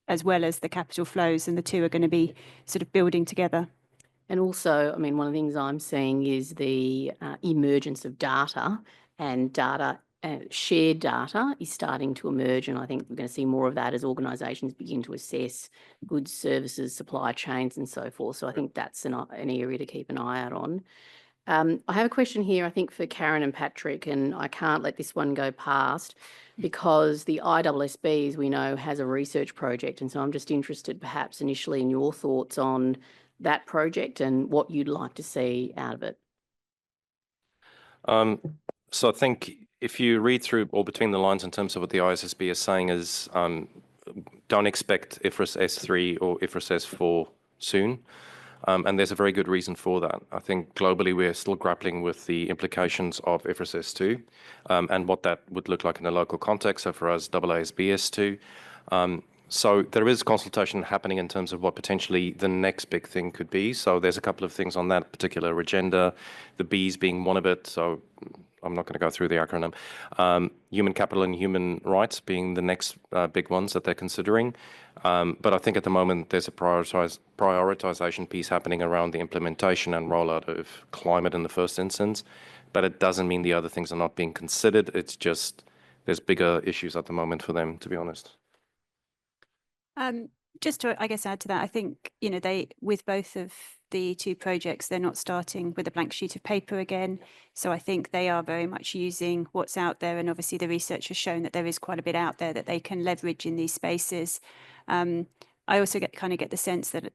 as well as the capital flows, and the two are going to be sort of building together. And also, I mean, one of the things I'm seeing is the emergence of data, and shared data is starting to emerge. And I think we're going to see more of that as organisations begin to assess goods, services, supply chains and so forth. So I think that's an area to keep an eye out on. I have a question here, I think, for Karen and Patrick, and I can't let this one go past because the AASB, as we know, has a research project. And so I'm just interested perhaps initially in your thoughts on that project and what you'd like to see out of it. So I think if you read through or between the lines in terms of what the AASB is saying is don't expect IFRS S3 or IFRS S4 soon. And there's a very good reason for that. I think globally we're still grappling with the implications of IFRS S2 and what that would look like in a local context. So for us, AASB S2. So there is consultation happening in terms of what potentially the next big thing could be. So there's a couple of things on that particular agenda, the B's being one of it. So I'm not going to go through the acronym. Human capital and human rights being the next big ones that they're considering. But I think at the moment there's a prioritization piece happening around the implementation and rollout of climate in the first instance. But it doesn't mean the other things are not being considered. It's just there's bigger issues at the moment for them, to be honest. Just to, I guess, add to that, I think, they, with both of the two projects, they're not starting with a blank sheet of paper again. So I think they are very much using what's out there. And obviously the research has shown that there is quite a bit out there that they can leverage in these spaces. I also get the sense that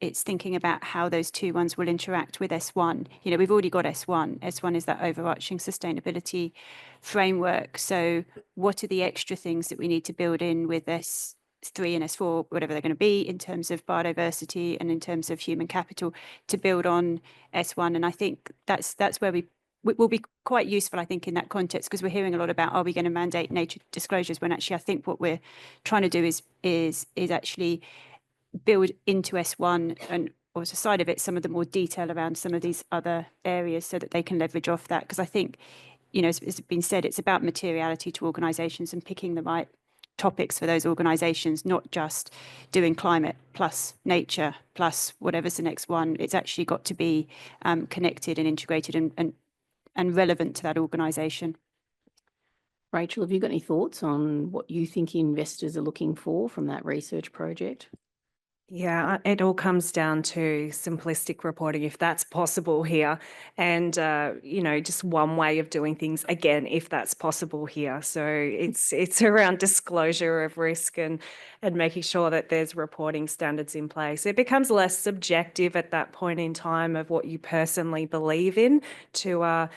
it's thinking about how those two ones will interact with S1. We've already got S1. S1 is that overarching sustainability framework. So what are the extra things that we need to build in with S3 and S4, whatever they're going to be, in terms of biodiversity and in terms of human capital to build on S1. And I think that's where we will be quite useful, I think, in that context, because we're hearing a lot about, are we going to mandate nature disclosures, when actually I think what we're trying to do is actually build into S1 and also side of it some of the more detail around some of these other areas so that they can leverage off that. Because I think, as it's been said, it's about materiality to organisations and picking the right topics for those organisations, not just doing climate plus nature plus whatever's the next one. It's actually got to be connected and integrated and relevant to that organisation. Rachel, have you got any thoughts on what you think investors are looking for from that research project? Yeah, it all comes down to simplistic reporting, if that's possible here. And, just one way of doing things, again, if that's possible here. So it's around disclosure of risk and making sure that there's reporting standards in place. It becomes less subjective at that point in time of what you personally believe in to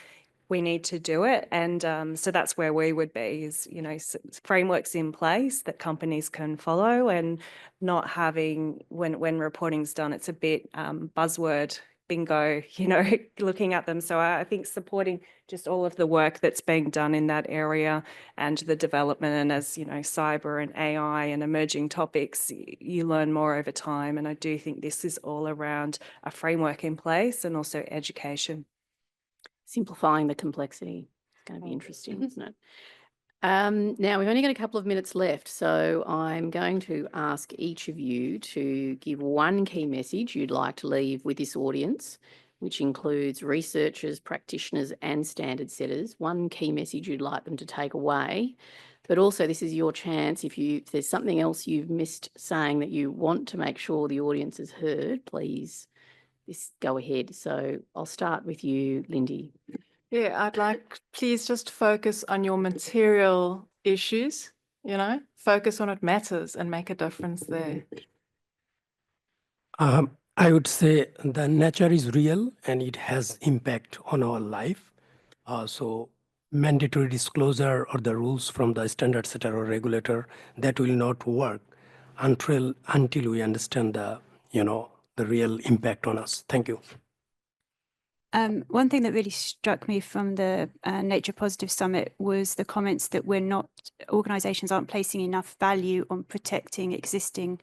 we need to do it. And so that's where we would be is, frameworks in place that companies can follow and not having, when reporting's done, it's a bit buzzword bingo, looking at them. So I think supporting just all of the work that's being done in that area and the development, and as, cyber and AI and emerging topics, you learn more over time. And I do think this is all around a framework in place and also education. Simplifying the complexity. It's going to be interesting, isn't it? Now, we've only got a couple of minutes left, so I'm going to ask each of you to give one key message you'd like to leave with this audience, which includes researchers, practitioners and standard setters. One key message you'd like them to take away But also this is your chance. If there's something else you've missed saying that you want to make sure the audience has heard, please go ahead. So I'll start with you, Lindy. Yeah, I'd like, please just focus on your material issues, focus on what matters and make a difference there. I would say the nature is real and it has impact on our life. So mandatory disclosure or the rules from the standard setter or regulator, that will not work until we understand the real impact on us. Thank you. One thing that really struck me from the Nature Positive Summit was the comments that organisations aren't placing enough value on protecting existing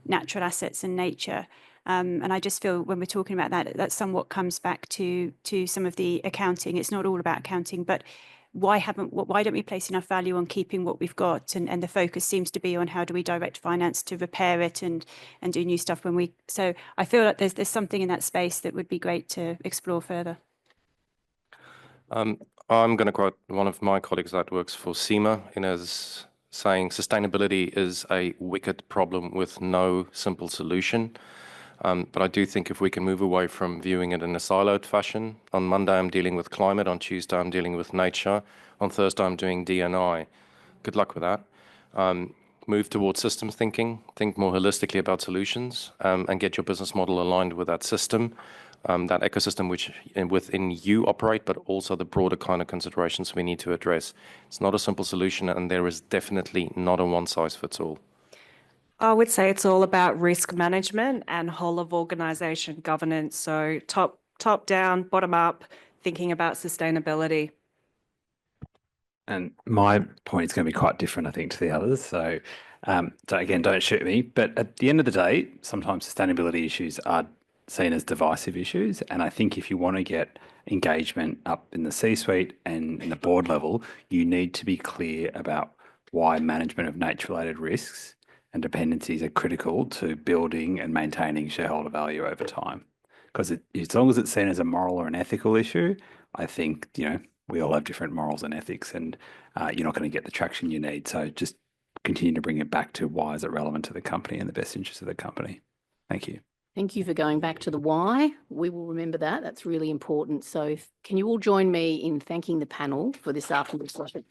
natural assets and nature. And I just feel when we're talking about that somewhat comes back to some of the accounting. It's not all about accounting, but why don't we place enough value on keeping what we've got? And the focus seems to be on how do we direct finance to repair it and do new stuff so I feel like there's something in that space that would be great to explore further. I'm going to quote one of my colleagues that works for SEMA as saying sustainability is a wicked problem with no simple solution. But I do think if we can move away from viewing it in a siloed fashion, on Monday I'm dealing with climate, on Tuesday I'm dealing with nature, on Thursday I'm doing D&I. Good luck with that. Move towards systems thinking, think more holistically about solutions, and get your business model aligned with that system, that ecosystem within you operate, but also the broader kind of considerations we need to address. It's not a simple solution, and there is definitely not a one-size-fits-all. I would say it's all about risk management and whole of organisation governance. So top down, bottom up, thinking about sustainability. And my point is going to be quite different, I think, to the others. So again, don't shoot me. But at the end of the day, sometimes sustainability issues are seen as divisive issues. And I think if you want to get engagement up in the C-suite and in the board level, you need to be clear about why management of nature-related risks and dependencies are critical to building and maintaining shareholder value over time. Because as long as it's seen as a moral or an ethical issue, I think, we all have different morals and ethics, and you're not going to get the traction you need. So just continue to bring it back to why is it relevant to the company and the best interest of the company. Thank you. Thank you for going back to the why. We will remember that. That's really important. So can you all join me in thanking the panel for this afternoon's session?